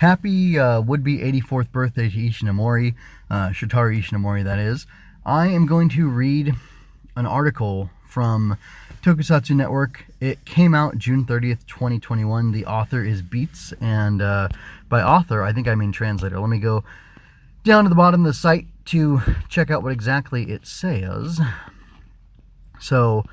Happy would-be 84th birthday to Ishinomori, Shotaro Ishinomori, that is. I am going to read an article from Tokusatsu Network. It came out June 30th, 2021. The author is Beats, and by author, I think I mean translator. Let me go down to the bottom of the site to check out what exactly it says. So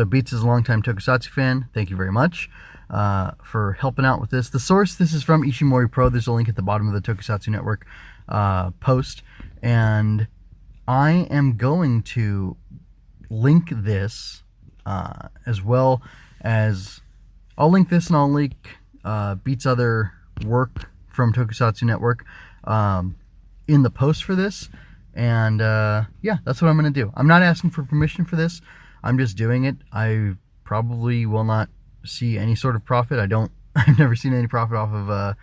Beats is a longtime Tokusatsu fan. Thank you very much for helping out with this. The source, this is from Ishinomori Pro. There's a link at the bottom of the Tokusatsu Network post. And I am going to link this as well as... I'll link this and I'll link Beats' other work from Tokusatsu Network in the post for this. And yeah, that's what I'm going to do. I'm not asking for permission for this. I'm just doing it. I probably will not see any sort of profit. I've never seen any profit off of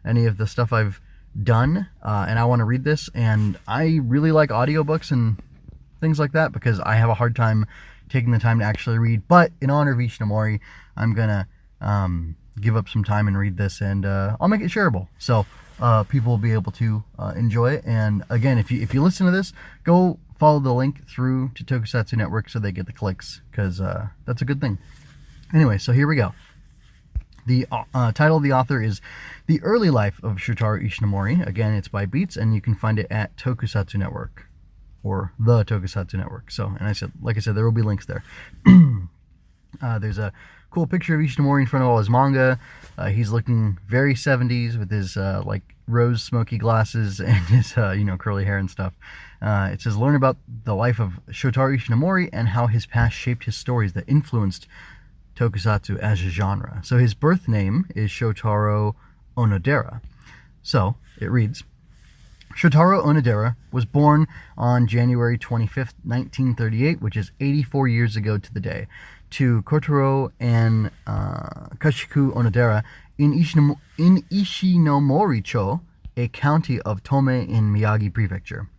any of the stuff I've done, and I want to read this, and I really like audiobooks and things like that because I have a hard time taking the time to actually read. But in honor of Ishinomori, I'm gonna give up some time and read this, and I'll make it shareable so people will be able to enjoy it. And again, if you listen to this, go follow the link through to Tokusatsu Network so they get the clicks, because that's a good thing. Anyway, so here we go. The title of the author is The Early Life of Shotaro Ishinomori. Again, it's by Beats, and you can find it at Tokusatsu Network, or the Tokusatsu Network. So, and like I said, there will be links there. There's a cool picture of Ishinomori in front of all his manga. He's looking very 70s with his like rose smoky glasses and his curly hair and stuff. It says, learn about the life of Shotaro Ishinomori and how his past shaped his stories that influenced Tokusatsu as a genre. So his birth name is Shotaro Onodera. So it reads, Shotaro Onodera was born on January 25th, 1938, which is 84 years ago to the day, to Kotaro and Kashiku Onodera in Ishinomori-cho, a county of Tome in Miyagi Prefecture.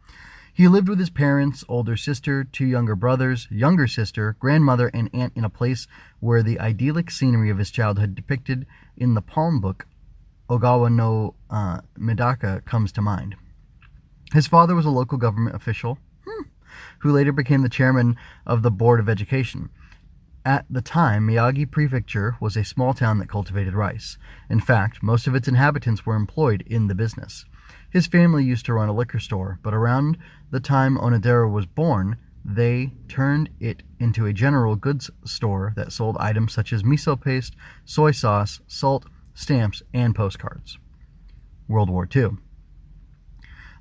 He lived with his parents, older sister, two younger brothers, younger sister, grandmother, and aunt in a place where the idyllic scenery of his childhood depicted in the palm book Ogawa no Medaka comes to mind. His father was a local government official who later became the chairman of the Board of Education. At the time, Miyagi Prefecture was a small town that cultivated rice. In fact, most of its inhabitants were employed in the business. His family used to run a liquor store, but around the time Onodera was born, they turned it into a general goods store that sold items such as miso paste, soy sauce, salt, stamps, and postcards. World War II.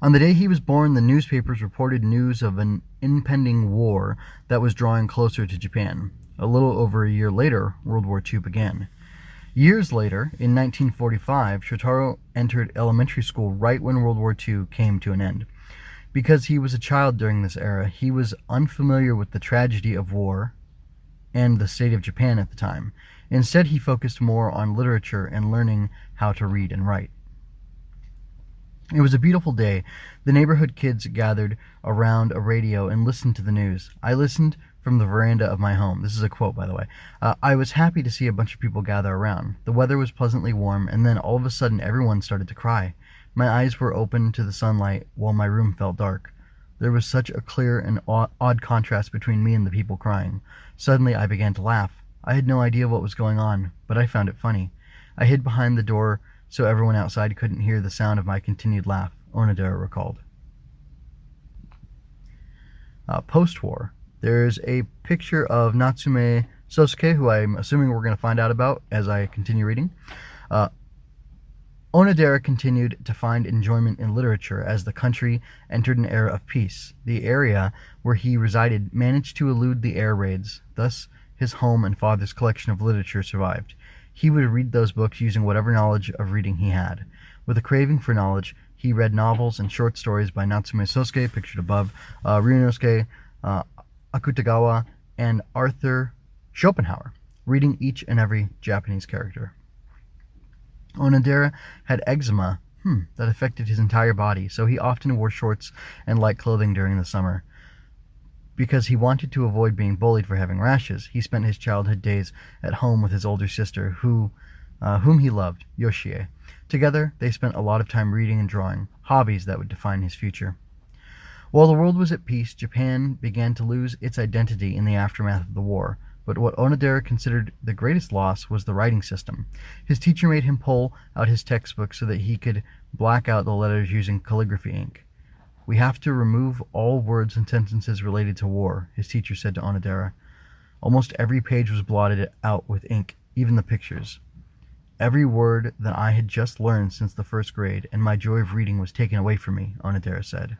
On the day he was born, the newspapers reported news of an impending war that was drawing closer to Japan. A little over a year later, World War II began. Years later, in 1945, Shotaro entered elementary school right when World War II came to an end. Because he was a child during this era, he was unfamiliar with the tragedy of war and the state of Japan at the time. Instead, he focused more on literature and learning how to read and write. It was a beautiful day. The neighborhood kids gathered around a radio and listened to the news. I listened from the veranda of my home. This is a quote, by the way. I was happy to see a bunch of people gather around. The weather was pleasantly warm, and then all of a sudden everyone started to cry. My eyes were open to the sunlight while my room felt dark. There was such a clear and odd contrast between me and the people crying. Suddenly I began to laugh. I had no idea what was going on, but I found it funny. I hid behind the door so everyone outside couldn't hear the sound of my continued laugh, Onodera recalled. Post-war, there's a picture of Natsume Sosuke, who I'm assuming we're going to find out about as I continue reading. Onodera continued to find enjoyment in literature as the country entered an era of peace. The area where he resided managed to elude the air raids, thus his home and father's collection of literature survived. He would read those books using whatever knowledge of reading he had. With a craving for knowledge, he read novels and short stories by Natsume Sosuke, pictured above, Ryunosuke Akutagawa, and Arthur Schopenhauer, reading each and every Japanese character. Onodera had eczema that affected his entire body, so he often wore shorts and light clothing during the summer. Because he wanted to avoid being bullied for having rashes, he spent his childhood days at home with his older sister, whom he loved, Yoshie. Together, they spent a lot of time reading and drawing, hobbies that would define his future. While the world was at peace, Japan began to lose its identity in the aftermath of the war, but what Onodera considered the greatest loss was the writing system. His teacher made him pull out his textbook so that he could black out the letters using calligraphy ink. "We have to remove all words and sentences related to war," his teacher said to Onodera. "Almost every page was blotted out with ink, even the pictures. Every word that I had just learned since the first grade, and my joy of reading was taken away from me," Onodera said.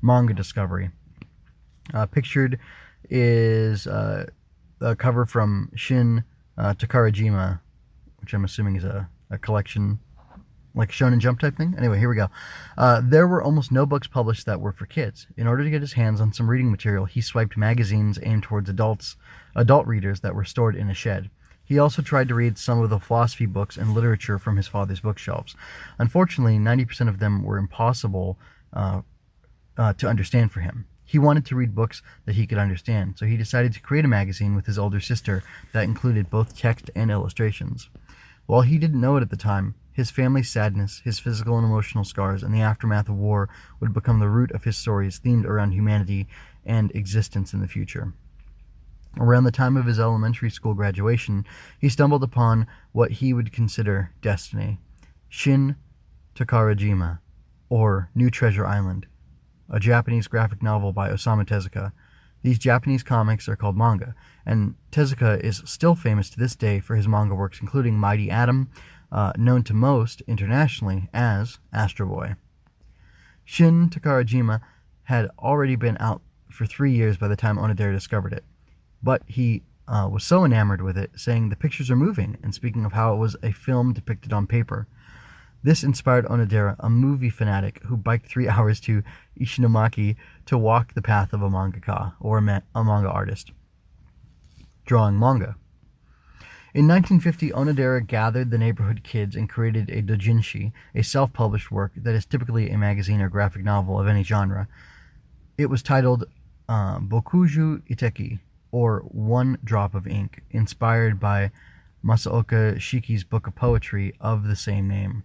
Manga discovery. Pictured is a cover from Shin Takarajima, which I'm assuming is a collection, like Shonen Jump type thing. Anyway, here we go. There were almost no books published that were for kids. In order to get his hands on some reading material, he swiped magazines aimed towards adult readers that were stored in a shed. He also tried to read some of the philosophy books and literature from his father's bookshelves. Unfortunately, 90% of them were impossible to understand for him. He wanted to read books that he could understand, so he decided to create a magazine with his older sister that included both text and illustrations. While he didn't know it at the time, his family's sadness, his physical and emotional scars, and the aftermath of war would become the root of his stories themed around humanity and existence in the future. Around the time of his elementary school graduation, he stumbled upon what he would consider destiny: Shin Takarajima, or New Treasure Island, a Japanese graphic novel by Osamu Tezuka. These Japanese comics are called manga, and Tezuka is still famous to this day for his manga works, including Mighty Atom, known to most internationally as Astro Boy. Shin Takarajima had already been out for 3 years by the time Onodera discovered it, but he was so enamored with it, saying the pictures are moving, and speaking of how it was a film depicted on paper. This inspired Onodera, a movie fanatic who biked 3 hours to Ishinomaki to walk the path of a mangaka, or a manga artist. Drawing manga. In 1950, Onodera gathered the neighborhood kids and created a doujinshi, a self-published work that is typically a magazine or graphic novel of any genre. It was titled Bokuju Iteki, or One Drop of Ink, inspired by Masaoka Shiki's book of poetry of the same name.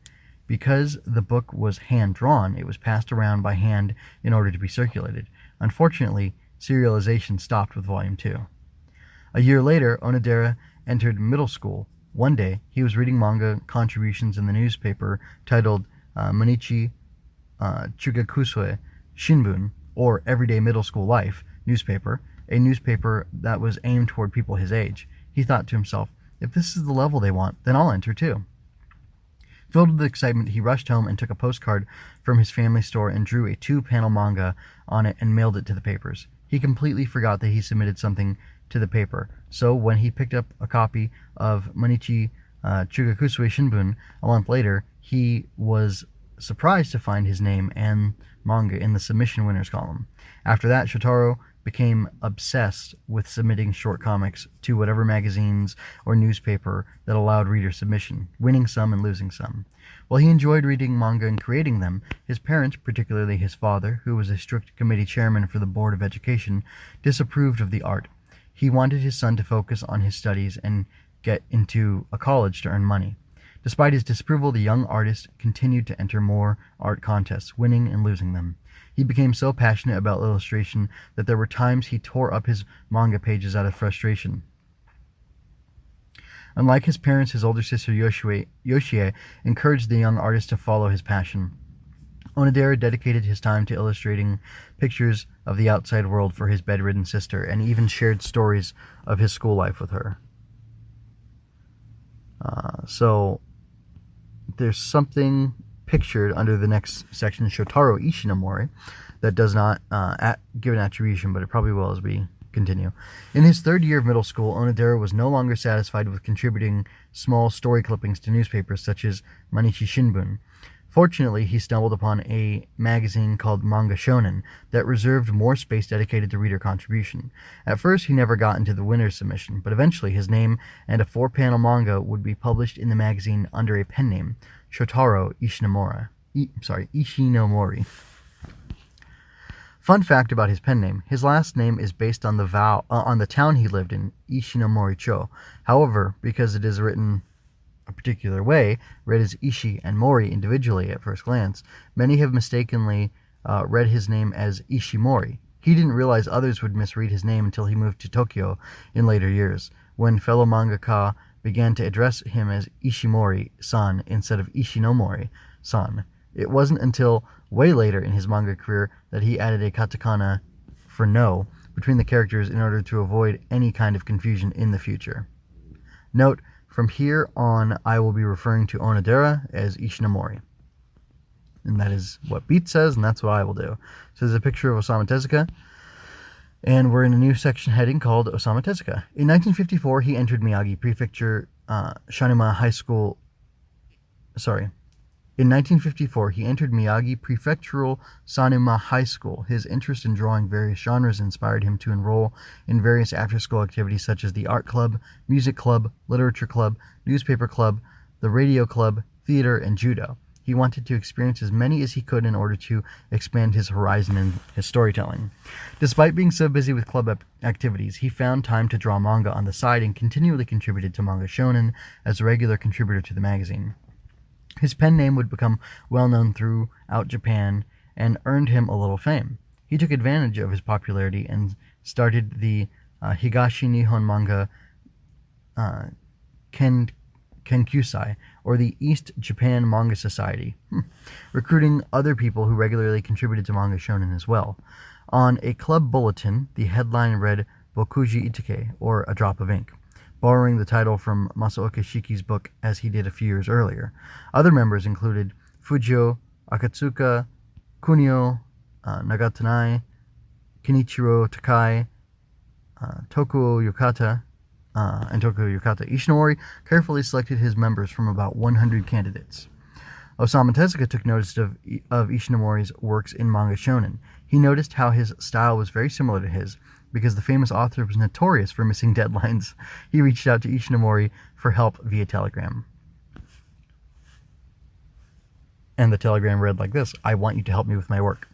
Because the book was hand-drawn, it was passed around by hand in order to be circulated. Unfortunately, serialization stopped with Volume 2. A year later, Onodera entered middle school. One day, he was reading manga contributions in the newspaper titled Mainichi Chugakusue Shinbun, or Everyday Middle School Life newspaper, a newspaper that was aimed toward people his age. He thought to himself, if this is the level they want, then I'll enter too. Filled with excitement, he rushed home and took a postcard from his family store and drew a 2-panel manga on it and mailed it to the papers. He completely forgot that he submitted something to the paper, so when he picked up a copy of Mainichi Chugakusue Shinbun a month later, he was surprised to find his name and manga in the submission winners column. After that, Shotaro became obsessed with submitting short comics to whatever magazines or newspaper that allowed reader submission, winning some and losing some. While he enjoyed reading manga and creating them, his parents, particularly his father, who was a strict committee chairman for the Board of Education, disapproved of the art. He wanted his son to focus on his studies and get into a college to earn money. Despite his disapproval, the young artist continued to enter more art contests, winning and losing them. He became so passionate about illustration that there were times he tore up his manga pages out of frustration. Unlike his parents, his older sister Yoshie encouraged the young artist to follow his passion. Onodera dedicated his time to illustrating pictures of the outside world for his bedridden sister, and even shared stories of his school life with her. So there's something pictured under the next section, Shotaro Ishinomori, that does not give an attribution, but it probably will as we continue. In his 3rd year of middle school, Onodera was no longer satisfied with contributing small story clippings to newspapers such as Mainichi Shinbun. Fortunately, he stumbled upon a magazine called Manga Shonen that reserved more space dedicated to reader contribution. At first, he never got into the winner's submission, but eventually his name and a 4-panel manga would be published in the magazine under a pen name, Shotaro Ishinomori. Fun fact about his pen name: his last name is based on the town he lived in, Ishinomori-cho. However, because it is written a particular way, read as Ishi and Mori individually at first glance, many have mistakenly read his name as Ishimori. He didn't realize others would misread his name until he moved to Tokyo in later years, when fellow mangaka began to address him as Ishimori-san instead of Ishinomori-san. It wasn't until way later in his manga career that he added a katakana for no between the characters in order to avoid any kind of confusion in the future. Note, from here on I will be referring to Onodera as Ishinomori. And that is what Beat says, and that's what I will do. So there's a picture of Osamu Tezuka, and we're in a new section heading called Osamu Tezuka. In 1954, he entered Miyagi Prefecture Shanuma High School. In 1954, he entered Miyagi Prefectural Sanuma High School. His interest in drawing various genres inspired him to enroll in various after-school activities such as the art club, music club, literature club, newspaper club, the radio club, theater, and judo. He wanted to experience as many as he could in order to expand his horizon in his storytelling. Despite being so busy with club activities, he found time to draw manga on the side and continually contributed to Manga Shonen as a regular contributor to the magazine. His pen name would become well known throughout Japan and earned him a little fame. He took advantage of his popularity and started the Higashi Nihon Manga Kenkyusai, or the East Japan Manga Society, recruiting other people who regularly contributed to Manga Shonen as well. On a club bulletin, the headline read Bokuji Itake, or A Drop of Ink, borrowing the title from Masaoka Shiki's book as he did a few years earlier. Other members included Fujio, Akatsuka, Kunio, Nagatanai, Kenichiro Takai, Tokuo Yokata, and Tokuo Yokata. Ishinomori carefully selected his members from about 100 candidates. Osamu Tezuka took notice of Ishinomori's works in Manga Shonen. He noticed how his style was very similar to his, because the famous author was notorious for missing deadlines. He reached out to Ishinomori for help via telegram. And the telegram read like this: I want you to help me with my work.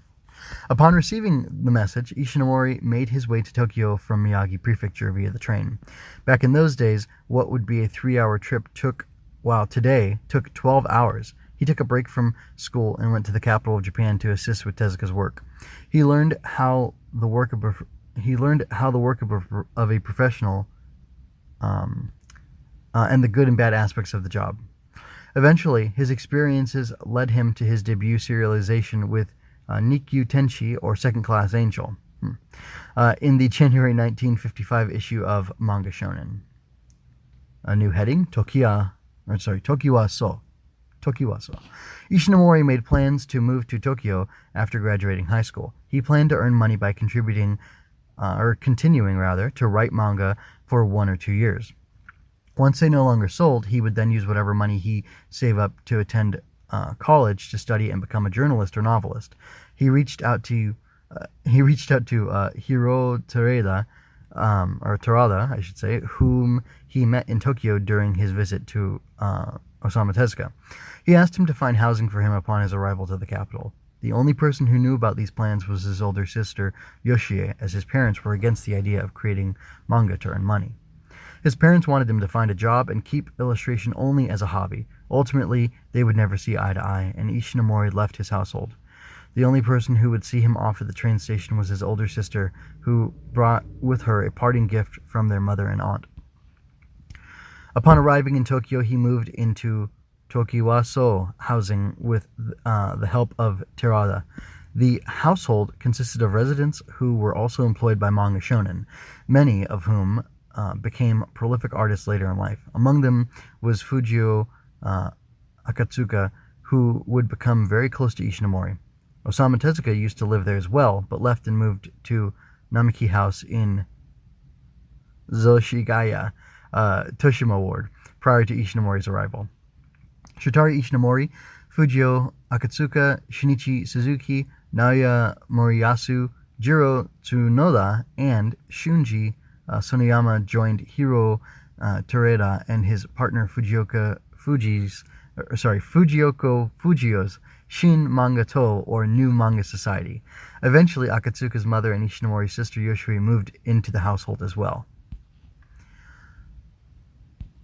Upon receiving the message, Ishinomori made his way to Tokyo from Miyagi Prefecture via the train. Back in those days, what would be a 3-hour trip took 12 hours. He took a break from school and went to the capital of Japan to assist with Tezuka's work. He learned how the work of a professional and the good and bad aspects of the job. Eventually, his experiences led him to his debut serialization with Nikyu Tenshi, or Second Class Angel, in the January 1955 issue of Manga Shonen. A new heading, Tokiwaso. Ishinomori made plans to move to Tokyo after graduating high school. He planned to earn money by continuing to write manga for 1 or 2 years. Once they no longer sold, he would then use whatever money he saved up to attend college to study and become a journalist or novelist. He reached out to Hiro Terada, I should say, whom he met in Tokyo during his visit to Osamu Tezuka. He asked him to find housing for him upon his arrival to the capital. The only person who knew about these plans was his older sister, Yoshie, as his parents were against the idea of creating manga to earn money. His parents wanted him to find a job and keep illustration only as a hobby. Ultimately, they would never see eye to eye, and Ishinomori left his household. The only person who would see him off at the train station was his older sister, who brought with her a parting gift from their mother and aunt. Upon arriving in Tokyo, he moved into Tokiwaso housing with the help of Terada. The household consisted of residents who were also employed by Manga Shonen, many of whom became prolific artists later in life. Among them was Fujio Akatsuka, who would become very close to Ishinomori. Osamu Tezuka used to live there as well, but left and moved to Namiki House in Zoshigaya, Toshima Ward, prior to Ishinomori's arrival. Shotaro Ishinomori, Fujio Akatsuka, Shinichi Suzuki, Naoya Moriyasu, Jiro Tsunoda, and Shunji Sonoyama joined Hiro Terada and his partner Fujioka Fujio's Shin Manga To, or New Manga Society. Eventually, Akatsuka's mother and Ishinomori's sister Yoshiri moved into the household as well.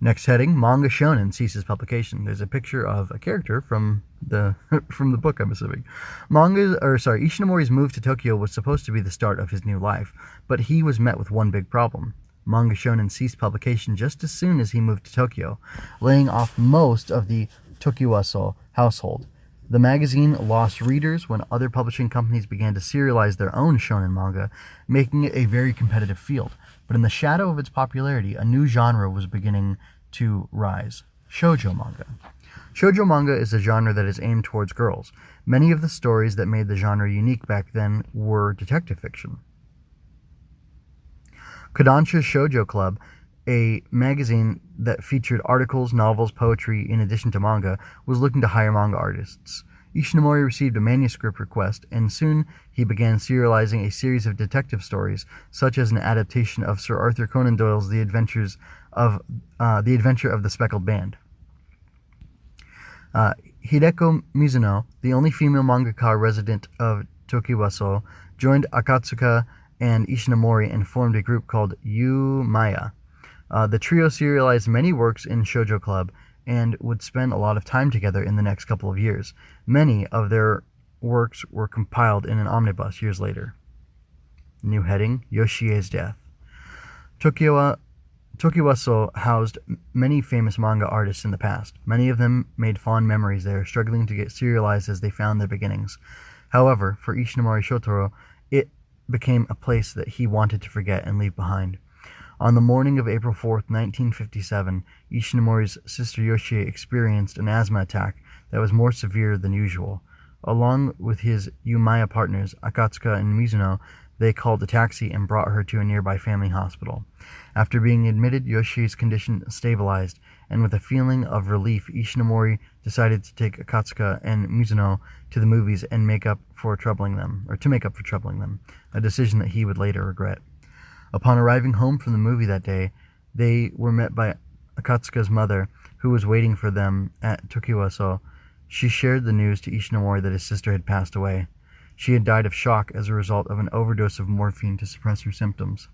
Next heading, Manga Shonen ceases publication. There's a picture of a character from the from the book, I'm assuming. Ishinomori's move to Tokyo was supposed to be the start of his new life, but he was met with one big problem. Manga Shonen ceased publication just as soon as he moved to Tokyo, laying off most of the Tokuwaso household. The magazine lost readers when other publishing companies began to serialize their own shonen manga, making it a very competitive field. But in the shadow of its popularity, a new genre was beginning to rise: Shojo Manga. Shojo Manga is a genre that is aimed towards girls. Many of the stories that made the genre unique back then were detective fiction. Kodansha Shoujo Club, a magazine that featured articles, novels, poetry, in addition to manga, was looking to hire manga artists. Ishinomori received a manuscript request, and soon he began serializing a series of detective stories, such as an adaptation of Sir Arthur Conan Doyle's The Adventure of the Speckled Band. Hideko Mizuno, the only female mangaka resident of Tokuwaso, joined Akatsuka and Ishinomori and formed a group called Maya. The trio serialized many works in Shoujo Club and would spend a lot of time together in the next couple of years. Many of their works were compiled in an omnibus years later. New heading, Yoshie's death. Tokuwaso housed many famous manga artists in the past. Many of them made fond memories there, struggling to get serialized as they found their beginnings. However, for Ishinomori Shotaro, it became a place that he wanted to forget and leave behind. On the morning of April 4th, 1957, Ishinomori's sister Yoshie experienced an asthma attack that was more severe than usual. Along with his Maya partners, Akatsuka and Mizuno, they called a taxi and brought her to a nearby family hospital. After being admitted, Yoshie's condition stabilized, and with a feeling of relief, Ishinomori decided to take Akatsuka and Mizuno to the movies and to make up for troubling them, a decision that he would later regret. Upon arriving home from the movie that day, they were met by Akatsuka's mother, who was waiting for them at Tokuwaso. She shared the news to Ishinomori that his sister had passed away. She had died of shock as a result of an overdose of morphine to suppress her symptoms.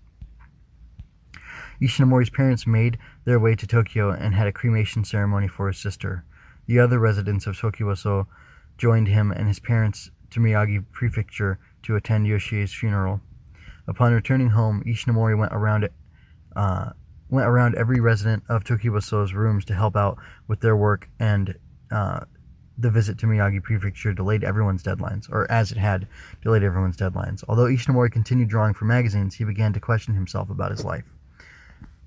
Ishinomori's parents made their way to Tokyo and had a cremation ceremony for his sister. The other residents of Tokuwaso joined him and his parents to Miyagi Prefecture to attend Yoshie's funeral. Upon returning home, Ishinomori went around every resident of Tokuwaso's rooms to help out with their work, and the visit to Miyagi Prefecture delayed everyone's deadlines, or as it had delayed everyone's deadlines. Although Ishinomori continued drawing for magazines, he began to question himself about his life.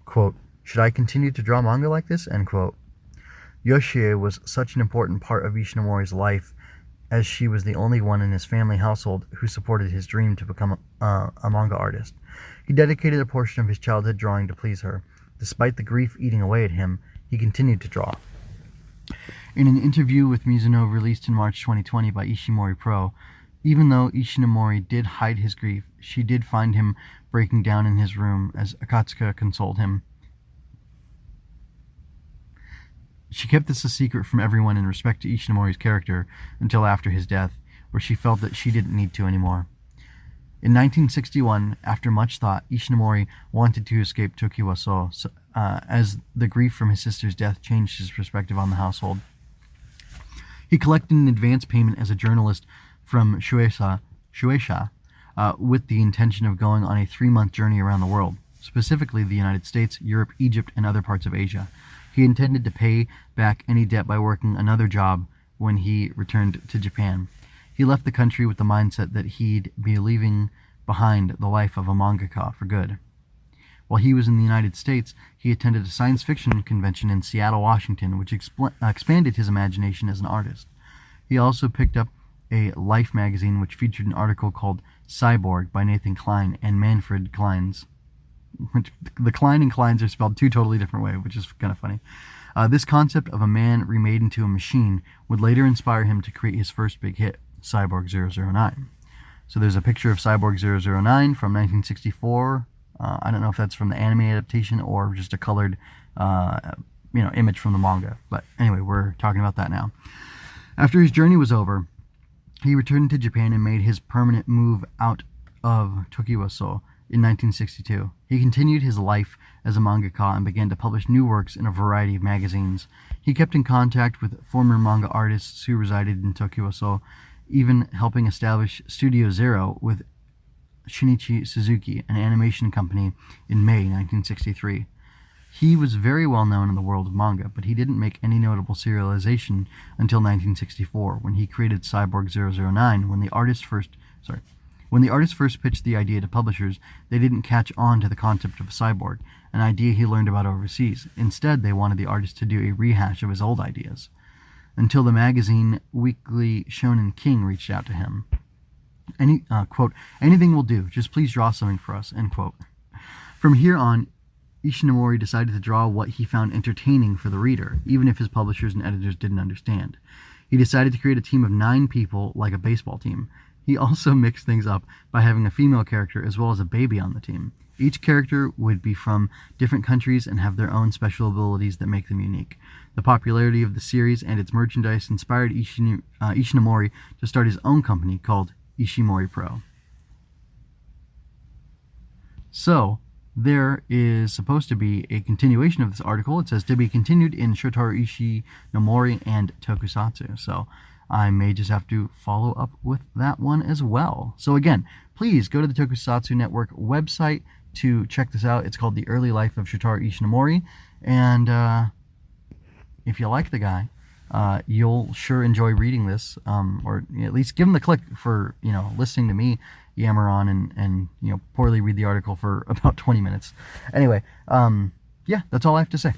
Quote, "Should I continue to draw manga like this?" End quote. Yoshie was such an important part of Ishinomori's life, as she was the only one in his family household who supported his dream to become a manga artist. He dedicated a portion of his childhood drawing to please her. Despite the grief eating away at him, he continued to draw. In an interview with Mizuno released in March 2020 by Ishimori Pro, even though Ishinomori did hide his grief, she did find him breaking down in his room as Akatsuka consoled him. She kept this a secret from everyone in respect to Ishinomori's character until after his death, where she felt that she didn't need to anymore. In 1961, after much thought, Ishinomori wanted to escape Tokuwaso, as the grief from his sister's death changed his perspective on the household. He collected an advance payment as a journalist from Shueisha, with the intention of going on a 3-month journey around the world, specifically the United States, Europe, Egypt, and other parts of Asia. He intended to pay back any debt by working another job when he returned to Japan. He left the country with the mindset that he'd be leaving behind the life of a mangaka for good. While he was in the United States, he attended a science fiction convention in Seattle, Washington, which expanded his imagination as an artist. He also picked up a Life magazine which featured an article called Cyborg by Nathan Klein and Manfred Kleins. The Klein and Kleins are spelled two totally different ways, which is kind of funny. This concept of a man remade into a machine would later inspire him to create his first big hit, Cyborg 009. So there's a picture of Cyborg 009 from 1964. I don't know if that's from the anime adaptation or just a colored image from the manga. But anyway, we're talking about that now. After his journey was over, he returned to Japan and made his permanent move out of Tokuwaso in 1962. He continued his life as a mangaka and began to publish new works in a variety of magazines. He kept in contact with former manga artists who resided in Tokyo, even helping establish Studio Zero with Shinichi Suzuki, an animation company, in May 1963. He was very well known in the world of manga, but he didn't make any notable serialization until 1964, when he created Cyborg 009. When the artist first pitched the idea to publishers, they didn't catch on to the concept of a cyborg, an idea he learned about overseas. Instead, they wanted the artist to do a rehash of his old ideas. Until the magazine Weekly Shonen King reached out to him. Quote, "Anything will do, just please draw something for us," end quote. From here on, Ishinomori decided to draw what he found entertaining for the reader, even if his publishers and editors didn't understand. He decided to create a team of 9 people, like a baseball team. He also mixed things up by having a female character as well as a baby on the team. Each character would be from different countries and have their own special abilities that make them unique. The popularity of the series and its merchandise inspired Ishinomori to start his own company called Ishinomori Pro. So, there is supposed to be a continuation of this article. It says to be continued in Shotaro Ishinomori and Tokusatsu. So I may just have to follow up with that one as well. So again, please go to the Tokusatsu Network website to check this out. It's called The Early Life of Shotaro Ishinomori. And if you like the guy, you'll sure enjoy reading this, or at least give him the click for, listening to me yammer on and poorly read the article for about 20 minutes. Anyway, yeah, that's all I have to say.